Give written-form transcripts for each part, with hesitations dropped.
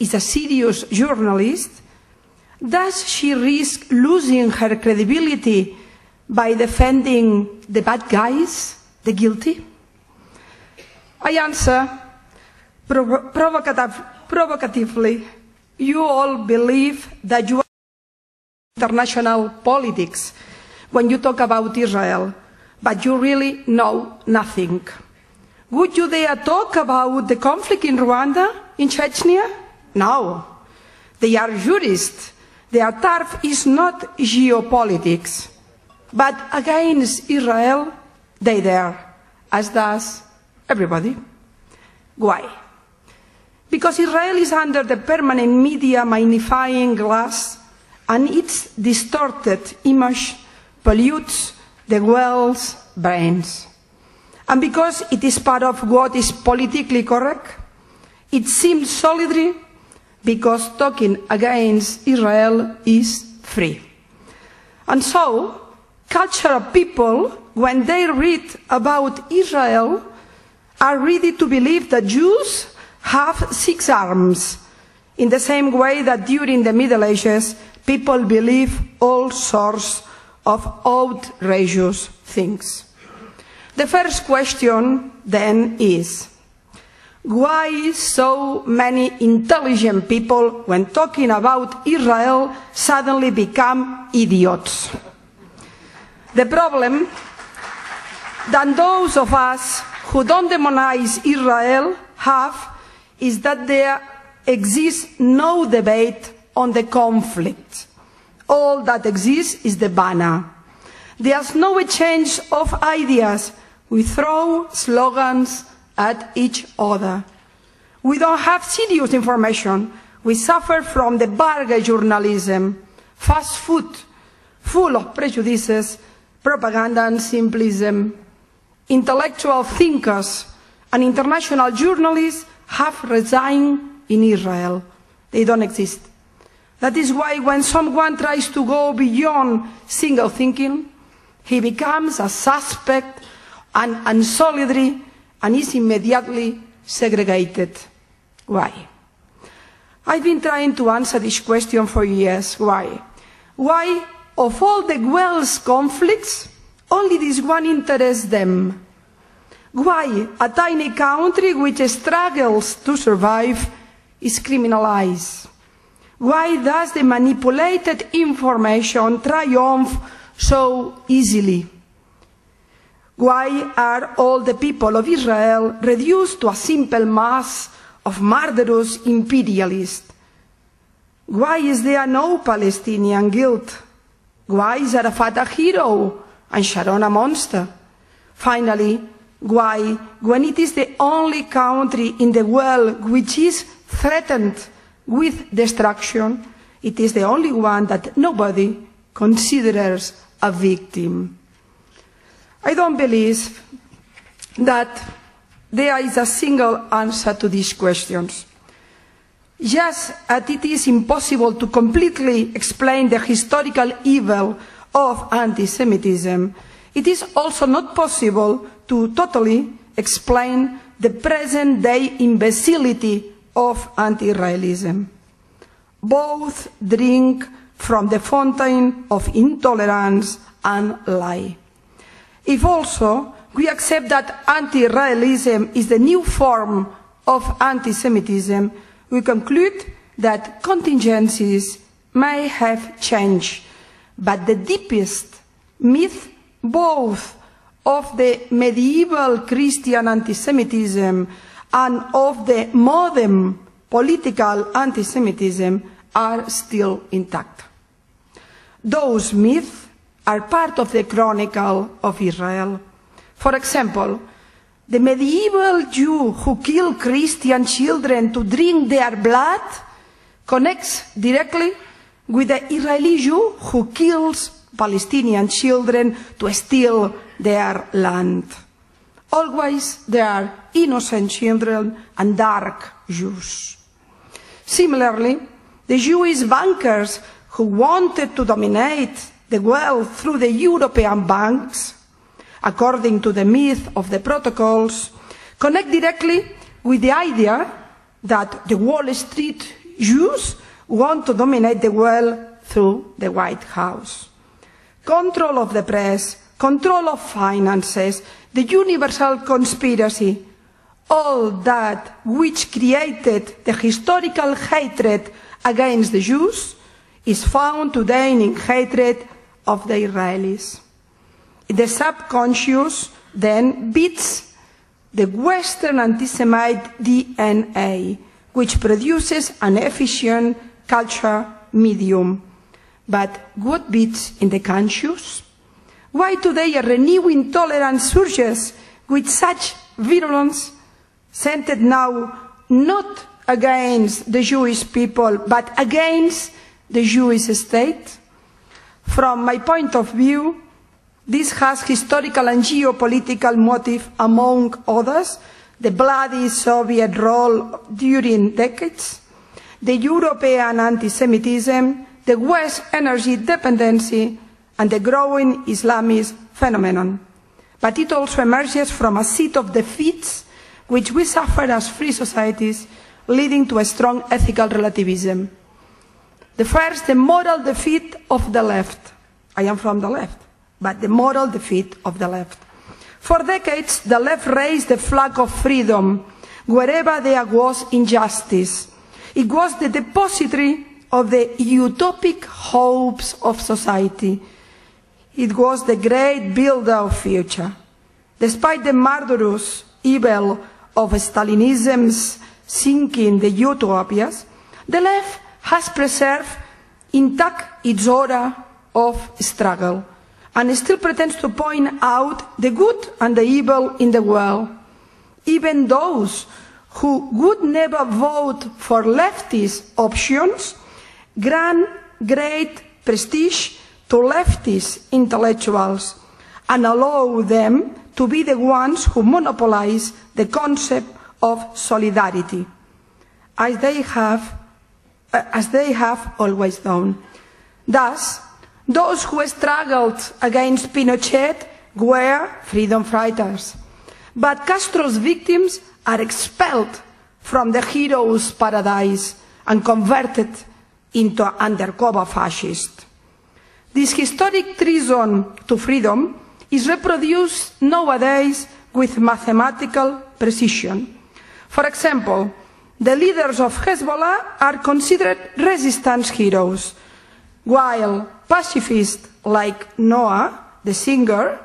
is a serious journalist, does she risk losing her credibility by defending the bad guys, the guilty? I answer provocatively, you all believe that you are international politics when you talk about Israel, but you really know nothing. Would you dare talk about the conflict in Rwanda, in Chechnya? No. They are jurists. Their turf is not geopolitics. But against Israel, they dare, as does everybody. Why? Because Israel is under the permanent media magnifying glass, and its distorted image pollutes the world's brains. And because it is part of what is politically correct, it seems solitary because talking against Israel is free. And so, cultural people, when they read about Israel, are ready to believe that Jews have 6 arms, in the same way that during the Middle Ages, people believe all sorts of outrageous things. The first question, then, is, why so many intelligent people, when talking about Israel, suddenly become idiots? The problem that those of us who don't demonize Israel have is that there exists no debate on the conflict. All that exists is the banner. There's no exchange of ideas. We throw slogans at each other. We don't have serious information. We suffer from the bargain journalism, fast food, full of prejudices, propaganda and simplism. Intellectual thinkers and international journalists have resigned in Israel. They don't exist. That is why when someone tries to go beyond single thinking, he becomes a suspect and solitary and is immediately segregated. Why? I've been trying to answer this question for years. Why? Why, of all the world's conflicts, only this one interests them? Why a tiny country which struggles to survive is criminalized? Why does the manipulated information triumph so easily? Why are all the people of Israel reduced to a simple mass of murderous imperialists? Why is there no Palestinian guilt? Why is Arafat a hero and Sharon a monster? Finally, why, when it is the only country in the world which is threatened with destruction, it is the only one that nobody considers a victim? I don't believe that there is a single answer to these questions. Just as it is impossible to completely explain the historical evil of anti-Semitism, it is also not possible to totally explain the present-day imbecility of anti-Israelism. Both drink from the fountain of intolerance and lie. If also we accept that anti-Israelism is the new form of anti-Semitism, we conclude that contingencies may have changed, but the deepest myth, both of the medieval Christian anti-Semitism and of the modern political anti-Semitism, are still intact. Those myths are part of the chronicle of Israel. For example, the medieval Jew who killed Christian children to drink their blood connects directly with the Israeli Jew who kills Palestinian children to steal their land. Always there are innocent children and dark Jews. Similarly, the Jewish bankers who wanted to dominate the world through the European banks, according to the myth of the protocols, connect directly with the idea that the Wall Street Jews want to dominate the world through the White House. Control of the press, control of finances, the universal conspiracy, all that which created the historical hatred against the Jews is found today in hatred of the Israelis. The subconscious then beats the Western anti-Semite DNA, which produces an efficient culture medium. But what beats in the conscious? Why today a renewed intolerance surges with such virulence, centered now not against the Jewish people, but against the Jewish state? From my point of view, this has historical and geopolitical motive, among others, the bloody Soviet role during decades, the European anti-Semitism, the West energy dependency, and the growing Islamist phenomenon. But it also emerges from a seat of defeats which we suffer as free societies, leading to a strong ethical relativism. The first, the moral defeat of the left. I am from the left, but the moral defeat of the left. For decades, the left raised the flag of freedom wherever there was injustice. It was the depository of the utopic hopes of society. It was the great builder of future. Despite the murderous evil of Stalinism's sinking the utopias, the left has preserved intact its aura of struggle and still pretends to point out the good and the evil in the world. Even those who would never vote for leftist options grant great prestige to leftist intellectuals and allow them to be the ones who monopolize the concept of solidarity, as they have always done. Thus, those who struggled against Pinochet were freedom fighters, but Castro's victims are expelled from the hero's paradise and converted into undercover fascists. This historic treason to freedom is reproduced nowadays with mathematical precision. For example, the leaders of Hezbollah are considered resistance heroes, while pacifists like Noah, the singer,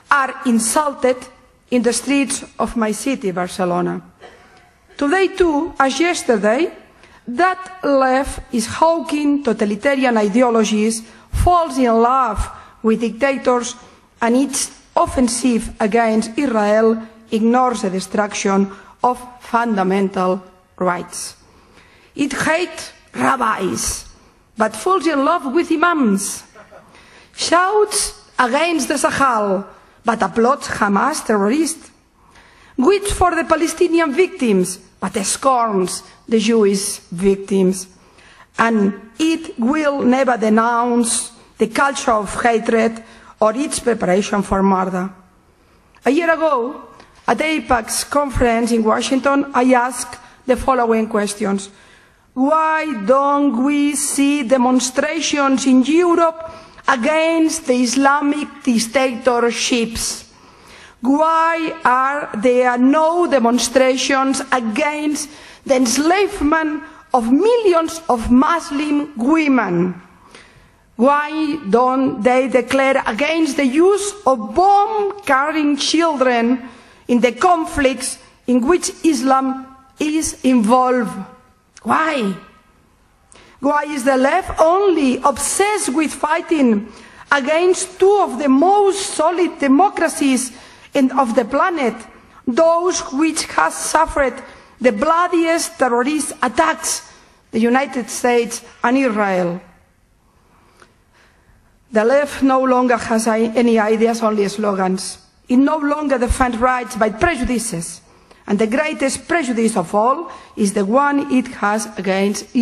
are insulted in the streets of my city, Barcelona. Today too, as yesterday, that left is hawking totalitarian ideologies, falls in love with dictators, and its offensive against Israel ignores the destruction of fundamental rights. It hates rabbis, but falls in love with imams, shouts against the Sahel, but applauds Hamas terrorists, weeps for the Palestinian victims, but scorns the Jewish victims, and it will never denounce the culture of hatred or its preparation for murder. A year ago, at the AIPAC's conference in Washington, I asked the following questions. Why don't we see demonstrations in Europe against the Islamic dictatorships? Why are there no demonstrations against the enslavement of millions of Muslim women? Why don't they declare against the use of bomb-carrying children in the conflicts in which Islam is involved? Why? Why is the left only obsessed with fighting against two of the most solid democracies of the planet, those which have suffered the bloodiest terrorist attacks, the United States and Israel? The left no longer has any ideas, only slogans. It no longer defends rights by prejudices. And the greatest prejudice of all is the one it has against